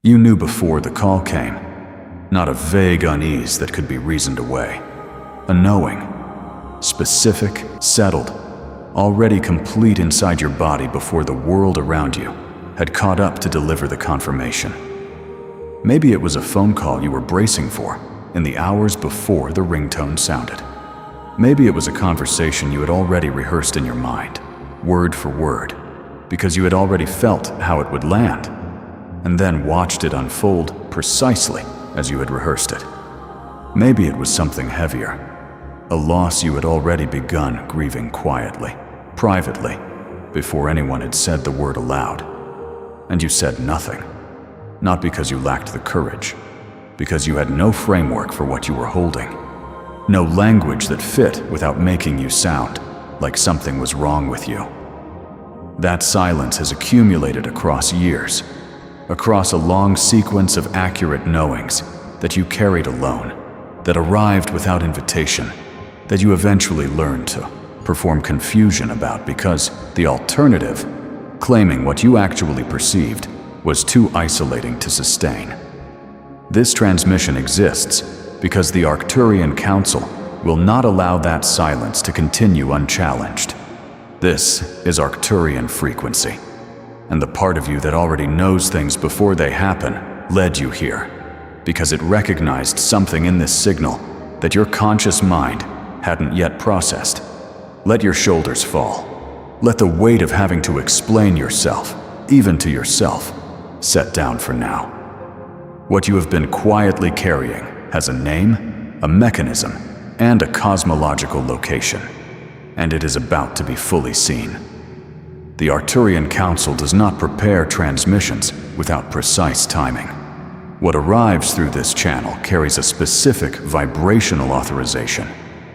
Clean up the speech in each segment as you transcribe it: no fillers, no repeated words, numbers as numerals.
You knew before the call came, not a vague unease that could be reasoned away. A knowing, specific, settled, already complete inside your body before the world around you had caught up to deliver the confirmation. Maybe it was a phone call you were bracing for in the hours before the ringtone sounded. Maybe it was a conversation you had already rehearsed in your mind, word for word, because you had already felt how it would land, and then watched it unfold precisely as you had rehearsed it. Maybe it was something heavier, a loss you had already begun grieving quietly, privately, before anyone had said the word aloud. And you said nothing, not because you lacked the courage, because you had no framework for what you were holding, no language that fit without making you sound like something was wrong with you. That silence has accumulated across years, across a long sequence of accurate knowings that you carried alone, that arrived without invitation, that you eventually learned to perform confusion about because the alternative, claiming what you actually perceived, was too isolating to sustain. This transmission exists because the Arcturian Council will not allow that silence to continue unchallenged. This is Arcturian frequency, and the part of you that already knows things before they happen led you here, because it recognized something in this signal that your conscious mind hadn't yet processed. Let your shoulders fall. Let the weight of having to explain yourself, even to yourself, set down for now. What you have been quietly carrying has a name, a mechanism, and a cosmological location, and it is about to be fully seen. The Arcturian Council does not prepare transmissions without precise timing. What arrives through this channel carries a specific vibrational authorization,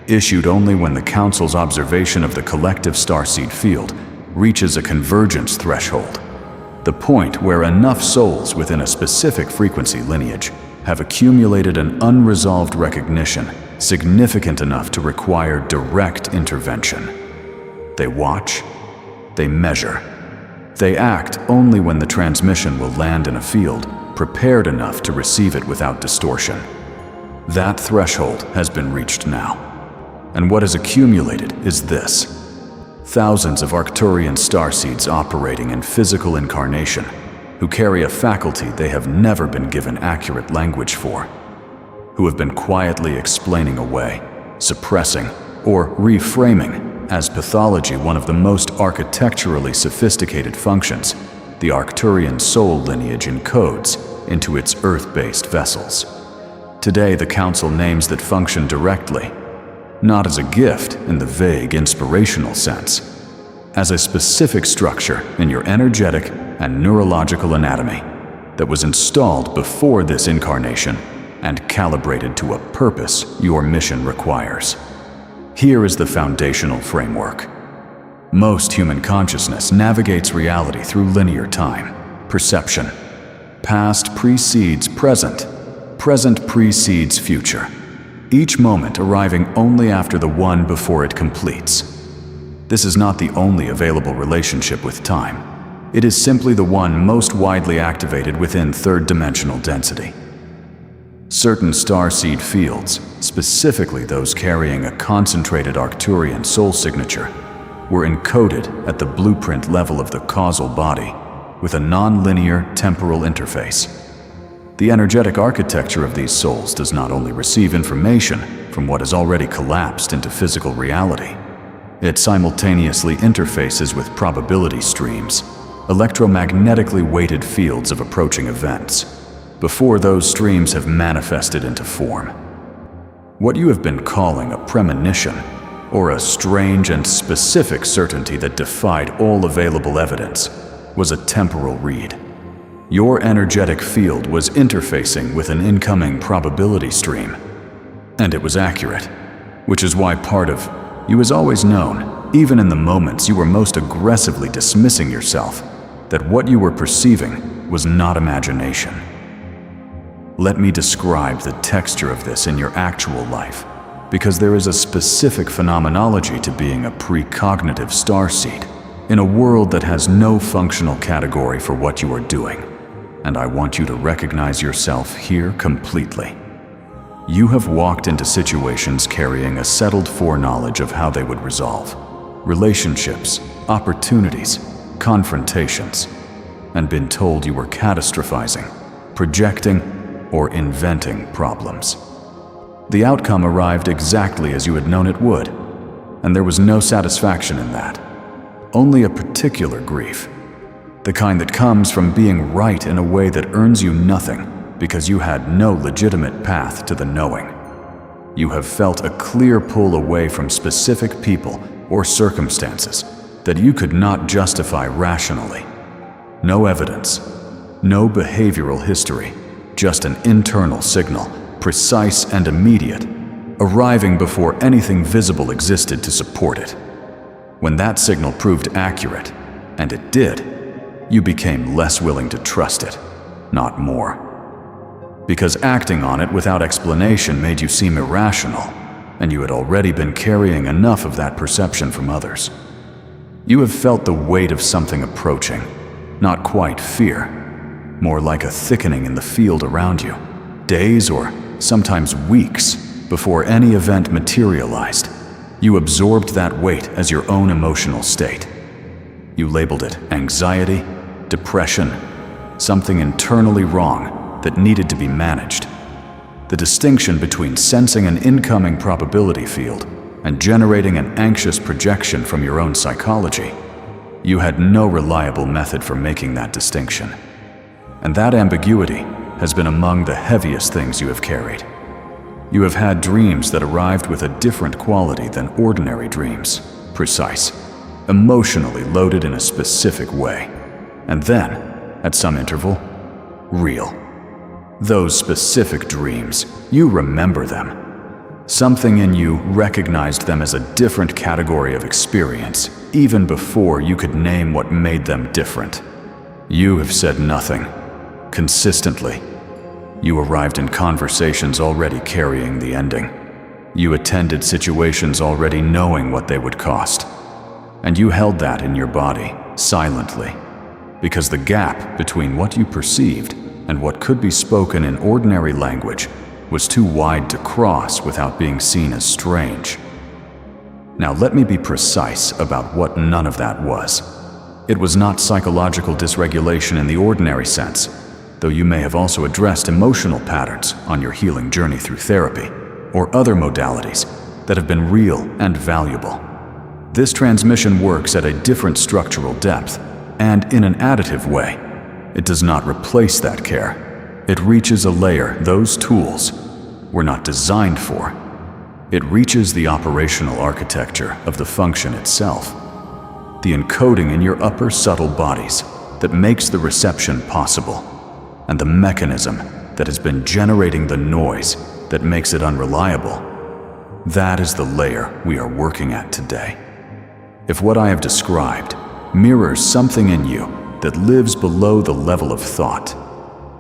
issued only when the Council's observation of the collective starseed field reaches a convergence threshold, the point where enough souls within a specific frequency lineage have accumulated an unresolved recognition significant enough to require direct intervention. They watch, they measure, they act only when the transmission will land in a field prepared enough to receive it without distortion. That threshold has been reached now, and what is accumulated is this: thousands of Arcturian starseeds operating in physical incarnation, who carry a faculty they have never been given accurate language for, who have been quietly explaining away, suppressing, or reframing as pathology one of the most architecturally sophisticated functions the Arcturian soul lineage encodes into its earth-based vessels. Today, the Council names that function directly, not as a gift in the vague inspirational sense, as a specific structure in your energetic and neurological anatomy that was installed before this incarnation and calibrated to a purpose your mission requires. Here is the foundational framework. Most human consciousness navigates reality through linear time, perception. Past precedes present, present precedes future, each moment arriving only after the one before it completes. This is not the only available relationship with time. It is simply the one most widely activated within third-dimensional density. Certain starseed fields, specifically those carrying a concentrated Arcturian soul signature, were encoded at the blueprint level of the causal body with a non-linear temporal interface. The energetic architecture of these souls does not only receive information from what has already collapsed into physical reality, it simultaneously interfaces with probability streams, electromagnetically weighted fields of approaching events, before those streams have manifested into form. What you have been calling a premonition, or a strange and specific certainty that defied all available evidence, was a temporal read. Your energetic field was interfacing with an incoming probability stream, and it was accurate, which is why part of you has always known, even in the moments you were most aggressively dismissing yourself, that what you were perceiving was not imagination. Let me describe the texture of this in your actual life, because there is a specific phenomenology to being a precognitive starseed in a world that has no functional category for what you are doing. and I want you to recognize yourself here completely. You have walked into situations carrying a settled foreknowledge of how they would resolve. Relationships, opportunities, confrontations, and been told you were catastrophizing, projecting, or inventing problems. The outcome arrived exactly as you had known it would, and there was no satisfaction in that. Only a particular grief. The kind that comes from being right in a way that earns you nothing because you had no legitimate path to the knowing. You have felt a clear pull away from specific people or circumstances that you could not justify rationally. No evidence, no behavioral history, just an internal signal, precise and immediate, arriving before anything visible existed to support it. When that signal proved accurate, and it did, you became less willing to trust it, not more. Because acting on it without explanation made you seem irrational, and you had already been carrying enough of that perception from others. You have felt the weight of something approaching, not quite fear, more like a thickening in the field around you, days or sometimes weeks before any event materialized. You absorbed that weight as your own emotional state. You labeled it anxiety, depression, something internally wrong that needed to be managed. The distinction between sensing an incoming probability field and generating an anxious projection from your own psychology, you had no reliable method for making that distinction. And that ambiguity has been among the heaviest things you have carried. You have had dreams that arrived with a different quality than ordinary dreams, precise, emotionally loaded in a specific way, and then, at some interval, real. Those specific dreams, you remember them. Something in you recognized them as a different category of experience, even before you could name what made them different. You have said nothing, consistently. You arrived in conversations already carrying the ending. You attended situations already knowing what they would cost. And you held that in your body, silently, because the gap between what you perceived and what could be spoken in ordinary language was too wide to cross without being seen as strange. Now let me be precise about what none of that was. It was not psychological dysregulation in the ordinary sense, though you may have also addressed emotional patterns on your healing journey through therapy or other modalities that have been real and valuable. This transmission works at a different structural depth and in an additive way. It does not replace that care. It reaches a layer those tools were not designed for. It reaches the operational architecture of the function itself, the encoding in your upper subtle bodies that makes the reception possible, and the mechanism that has been generating the noise that makes it unreliable. That is the layer we are working at today. If what I have described mirrors something in you that lives below the level of thought,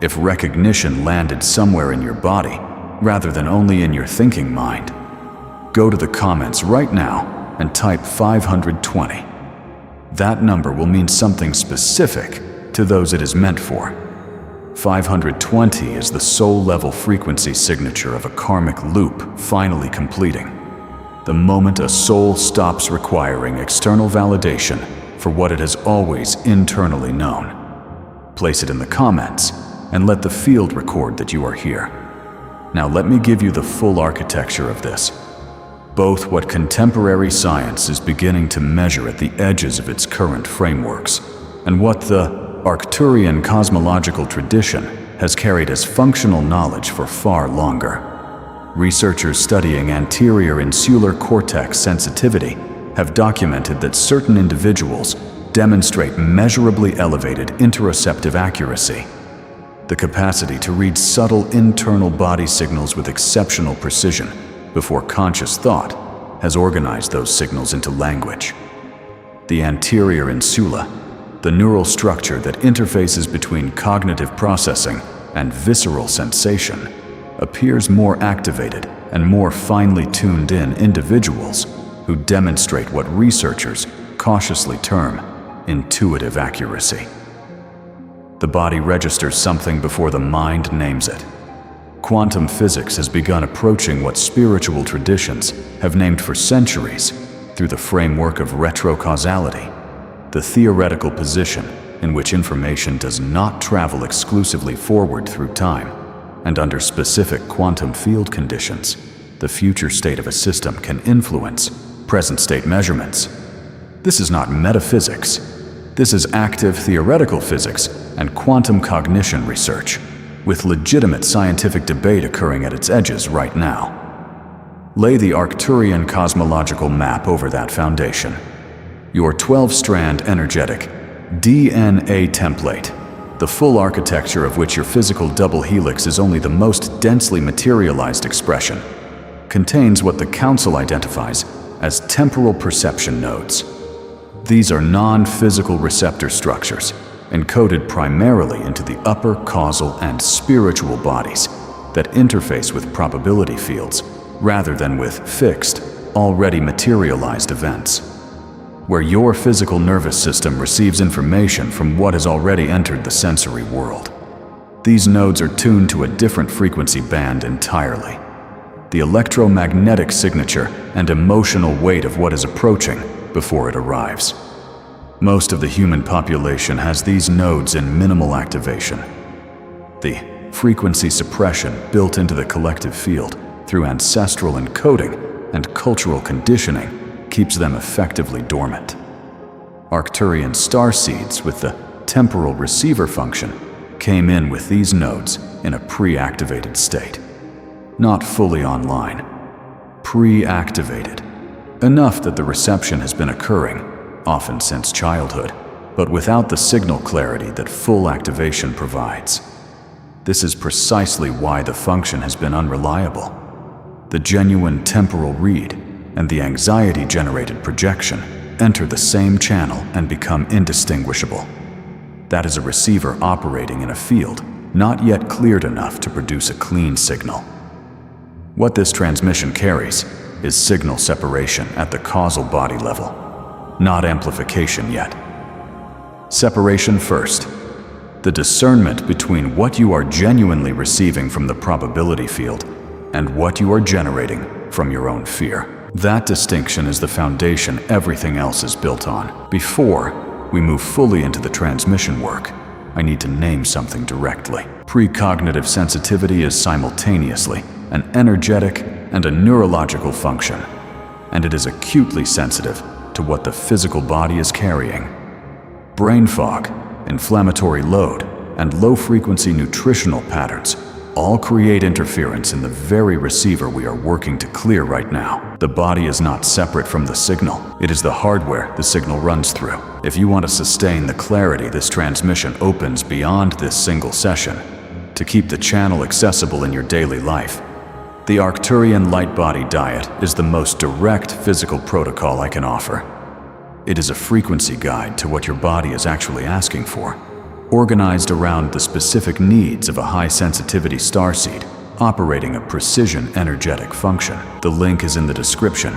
if recognition landed somewhere in your body rather than only in your thinking mind, go to the comments right now and type 520. That number will mean something specific to those it is meant for. 520 is the soul-level frequency signature of a karmic loop finally completing. The moment a soul stops requiring external validation for what it has always internally known. Place it in the comments and let the field record that you are here. Now let me give you the full architecture of this, both what contemporary science is beginning to measure at the edges of its current frameworks, and what the Arcturian cosmological tradition has carried as functional knowledge for far longer. Researchers studying anterior insular cortex sensitivity have documented that certain individuals demonstrate measurably elevated interoceptive accuracy, the capacity to read subtle internal body signals with exceptional precision before conscious thought has organized those signals into language. The anterior insula, the neural structure that interfaces between cognitive processing and visceral sensation, appears more activated and more finely tuned in individuals who demonstrate what researchers cautiously term intuitive accuracy. the body registers something before the mind names it. Quantum physics has begun approaching what spiritual traditions have named for centuries through the framework of retrocausality, the theoretical position in which information does not travel exclusively forward through time, and under specific quantum field conditions, the future state of a system can influence present state measurements. This is not metaphysics. This is active theoretical physics and quantum cognition research, with legitimate scientific debate occurring at its edges right now. Lay the Arcturian cosmological map over that foundation. Your 12-strand energetic DNA template, the full architecture of which your physical double helix is only the most densely materialized expression, contains what the Council identifies as temporal perception nodes. These are non-physical receptor structures, encoded primarily into the upper causal and spiritual bodies that interface with probability fields rather than with fixed, already materialized events. Where your physical nervous system receives information from what has already entered the sensory world. These nodes are tuned to a different frequency band entirely. The electromagnetic signature and emotional weight of what is approaching before it arrives. Most of the human population has these nodes in minimal activation. The frequency suppression built into the collective field through ancestral encoding and cultural conditioning keeps them effectively dormant. Arcturian starseeds with the temporal receiver function came in with these nodes in a pre-activated state. Not fully online. Pre-activated. Enough that the reception has been occurring, often since childhood, but without the signal clarity that full activation provides. This is precisely why the function has been unreliable. The genuine temporal read and the anxiety-generated projection enter the same channel and become indistinguishable. That is a receiver operating in a field not yet cleared enough to produce a clean signal. What this transmission carries is signal separation at the causal body level, not amplification yet. Separation first. The discernment between what you are genuinely receiving from the probability field and what you are generating from your own fear. That distinction is the foundation everything else is built on. Before we move fully into the transmission work, I need to name something directly. Precognitive sensitivity is simultaneously an energetic and a neurological function, and it is acutely sensitive to what the physical body is carrying. Brain fog, inflammatory load, and low-frequency nutritional patterns all create interference in the very receiver we are working to clear right now. The body is not separate from the signal. It is the hardware the signal runs through. If you want to sustain the clarity this transmission opens beyond this single session, to keep the channel accessible in your daily life, the Arcturian light body diet is the most direct physical protocol I can offer. It is a frequency guide to what your body is actually asking for, organized around the specific needs of a high-sensitivity starseed, operating a precision energetic function. The link is in the description,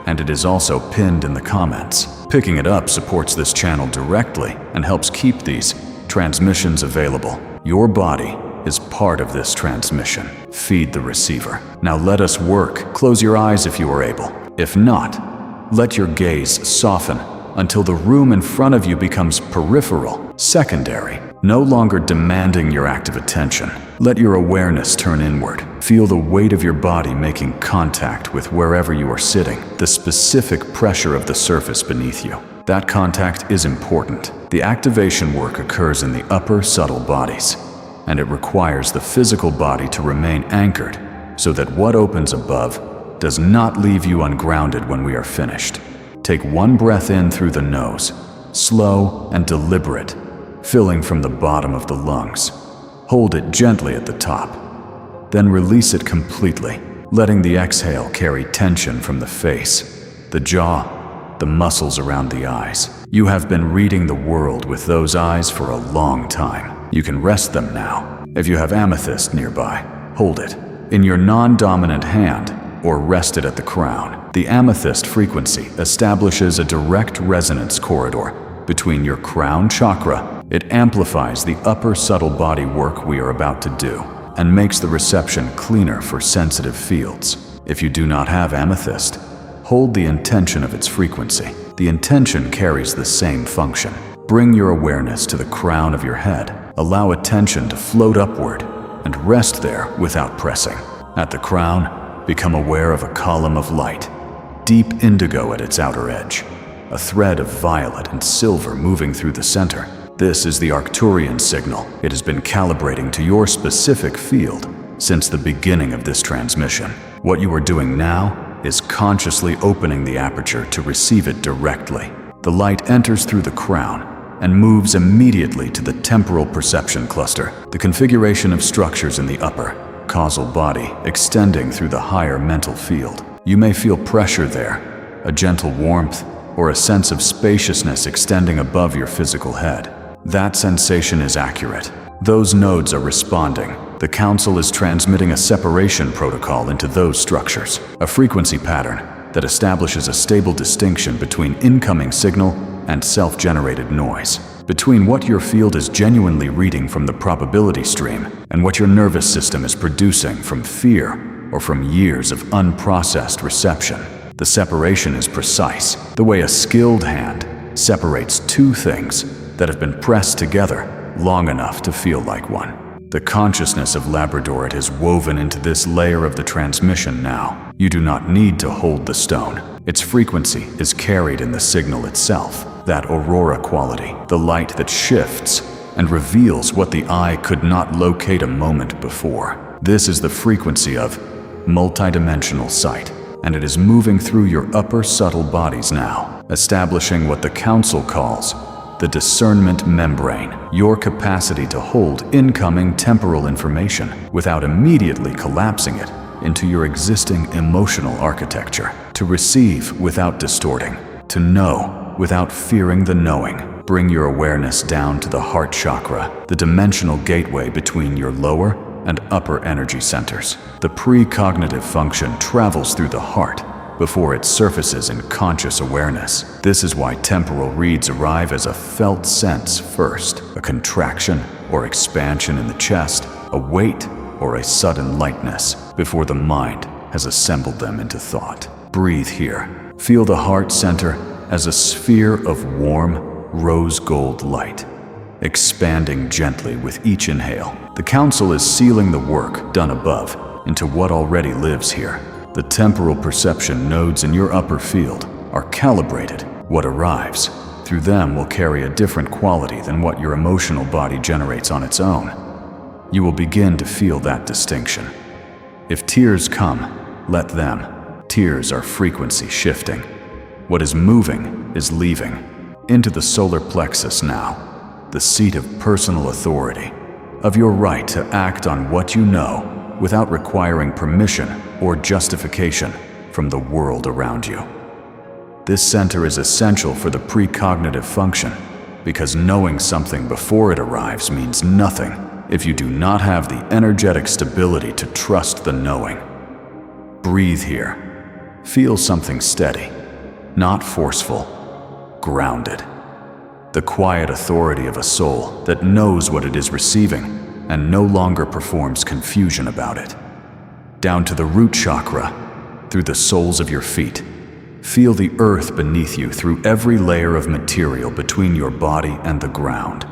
and it is also pinned in the comments. Picking it up supports this channel directly and helps keep these transmissions available. Your body is part of this transmission. Feed the receiver. Now let us work. Close your eyes if you are able. If not, let your gaze soften until the room in front of you becomes peripheral, secondary, no longer demanding your active attention. Let your awareness turn inward. Feel the weight of your body making contact with wherever you are sitting, the specific pressure of the surface beneath you. That contact is important. The activation work occurs in the upper subtle bodies, and it requires the physical body to remain anchored so that what opens above does not leave you ungrounded when we are finished. Take one breath in through the nose, slow and deliberate, filling from the bottom of the lungs. Hold it gently at the top. Then release it completely, letting the exhale carry tension from the face, the jaw, the muscles around the eyes. You have been reading the world with those eyes for a long time. You can rest them now. If you have amethyst nearby, hold it in your non-dominant hand or rest it at the crown. The amethyst frequency establishes a direct resonance corridor between your crown chakra It amplifies the upper subtle body work we are about to do and makes the reception cleaner for sensitive fields. If you do not have amethyst, hold the intention of its frequency. The intention carries the same function. Bring your awareness to the crown of your head. Allow attention to float upward and rest there without pressing. At the crown, become aware of a column of light, deep indigo at its outer edge, a thread of violet and silver moving through the center. This is the Arcturian signal. It has been calibrating to your specific field since the beginning of this transmission. What you are doing now is consciously opening the aperture to receive it directly. The light enters through the crown and moves immediately to the temporal perception cluster, the configuration of structures in the upper, causal body extending through the higher mental field. You may feel pressure there, a gentle warmth, or a sense of spaciousness extending above your physical head. That sensation is accurate. Those nodes are responding. The Council is transmitting a separation protocol into those structures, a frequency pattern that establishes a stable distinction between incoming signal and self-generated noise, between what your field is genuinely reading from the probability stream and what your nervous system is producing from fear or from years of unprocessed reception. The separation is precise, the way a skilled hand separates two things that have been pressed together long enough to feel like one. The consciousness of Labradorite is woven into this layer of the transmission now. You do not need to hold the stone. Its frequency is carried in the signal itself, that aurora quality, the light that shifts and reveals what the eye could not locate a moment before. This is the frequency of multidimensional sight, and it is moving through your upper subtle bodies now, establishing what the Council calls the discernment membrane, your capacity to hold incoming temporal information without immediately collapsing it into your existing emotional architecture, to receive without distorting, to know without fearing the knowing. Bring your awareness down to the heart chakra, the dimensional gateway between your lower and upper energy centers. The precognitive function travels through the heart before it surfaces in conscious awareness. This is why temporal reads arrive as a felt sense first, a contraction or expansion in the chest, a weight or a sudden lightness, before the mind has assembled them into thought. Breathe here. Feel the heart center as a sphere of warm, rose gold light, expanding gently with each inhale. The Council is sealing the work done above into what already lives here. The temporal perception nodes in your upper field are calibrated. What arrives through them will carry a different quality than what your emotional body generates on its own. You will begin to feel that distinction. If tears come, let them. Tears are frequency shifting. What is moving is leaving. Into the solar plexus now, the seat of personal authority, of your right to act on what you know without requiring permission or justification from the world around you. This center is essential for the precognitive function because knowing something before it arrives means nothing if you do not have the energetic stability to trust the knowing. Breathe here. Feel something steady, not forceful, grounded. The quiet authority of a soul that knows what it is receiving and no longer performs confusion about it. Down to the root chakra, through the soles of your feet. Feel the earth beneath you through every layer of material between your body and the ground.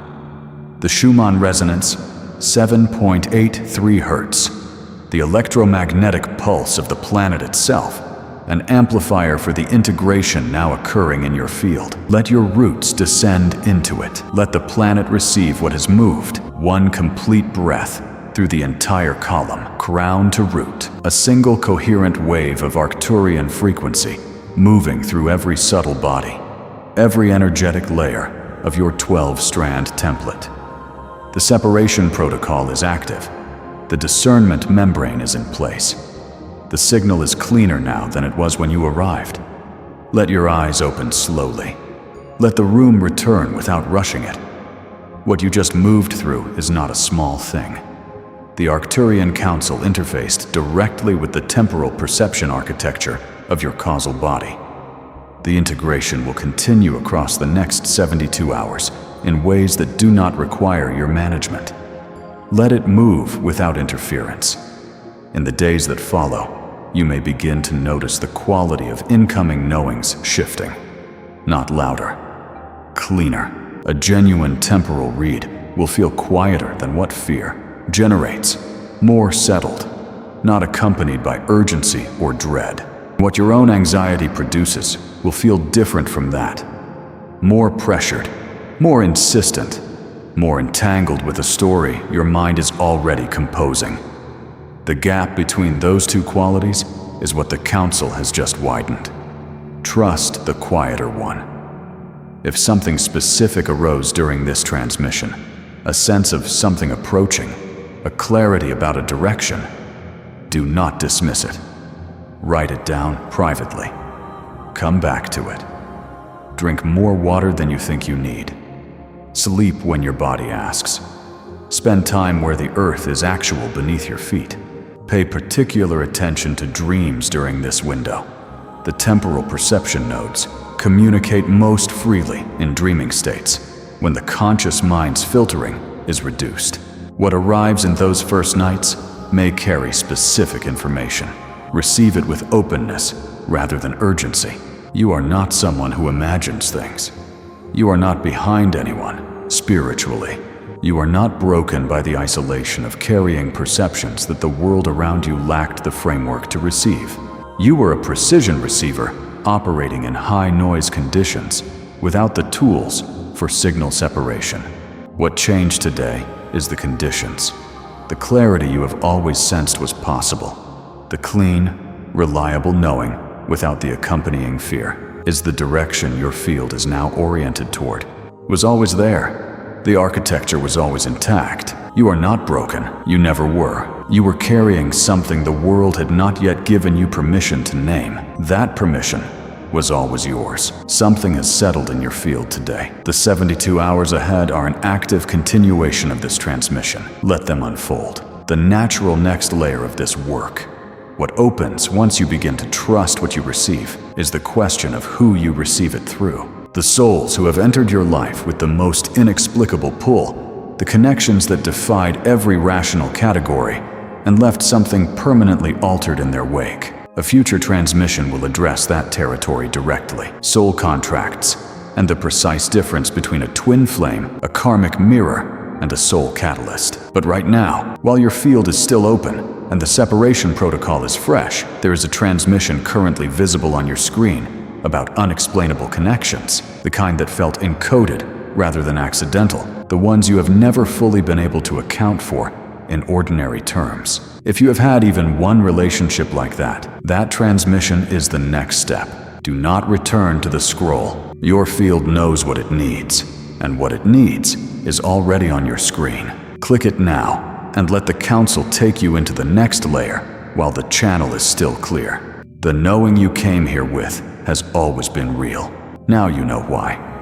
The Schumann resonance, 7.83 Hertz, the electromagnetic pulse of the planet itself, an amplifier for the integration now occurring in your field. Let your roots descend into it. Let the planet receive what has moved, one complete breath through the entire column, crown to root, a single coherent wave of Arcturian frequency moving through every subtle body, every energetic layer of your 12-strand template. The separation protocol is active. The discernment membrane is in place. The signal is cleaner now than it was when you arrived. Let your eyes open slowly. Let the room return without rushing it. What you just moved through is not a small thing. The Arcturian Council interfaced directly with the temporal perception architecture of your causal body. The integration will continue across the next 72 hours in ways that do not require your management. Let it move without interference. In the days that follow, you may begin to notice the quality of incoming knowings shifting. Not louder, cleaner. A genuine temporal read will feel quieter than what fear generates, more settled, not accompanied by urgency or dread. What your own anxiety produces will feel different from that. More pressured, more insistent, more entangled with a story your mind is already composing. The gap between those two qualities is what the council has just widened. Trust the quieter one. If something specific arose during this transmission, a sense of something approaching, a clarity about a direction, do not dismiss it. Write it down privately. Come back to it. Drink more water than you think you need. Sleep when your body asks. Spend time where the earth is actual beneath your feet. Pay particular attention to dreams during this window. The temporal perception nodes communicate most freely in dreaming states, when the conscious mind's filtering is reduced. What arrives in those first nights may carry specific information. Receive it with openness rather than urgency. You are not someone who imagines things. You are not behind anyone, spiritually. You are not broken by the isolation of carrying perceptions that the world around you lacked the framework to receive. You were a precision receiver operating in high-noise conditions without the tools for signal separation. What changed today is the conditions. The clarity you have always sensed was possible. The clean, reliable knowing without the accompanying fear is the direction your field is now oriented toward. It was always there. The architecture was always intact. You are not broken. You never were. You were carrying something the world had not yet given you permission to name. That permission was always yours. Something has settled in your field today. The 72 hours ahead are an active continuation of this transmission. Let them unfold. The natural next layer of this work, what opens once you begin to trust what you receive, is the question of who you receive it through. The souls who have entered your life with the most inexplicable pull, the connections that defied every rational category and left something permanently altered in their wake. A future transmission will address that territory directly. Soul contracts, and the precise difference between a twin flame, a karmic mirror, and a soul catalyst. But right now, while your field is still open, and the separation protocol is fresh, there is a transmission currently visible on your screen about unexplainable connections, the kind that felt encoded rather than accidental, the ones you have never fully been able to account for in ordinary terms. If you have had even one relationship like that, that transmission is the next step. Do not return to the scroll. Your field knows what it needs, and what it needs is already on your screen. Click it now, and let the council take you into the next layer while the channel is still clear. The knowing you came here with has always been real. Now you know why.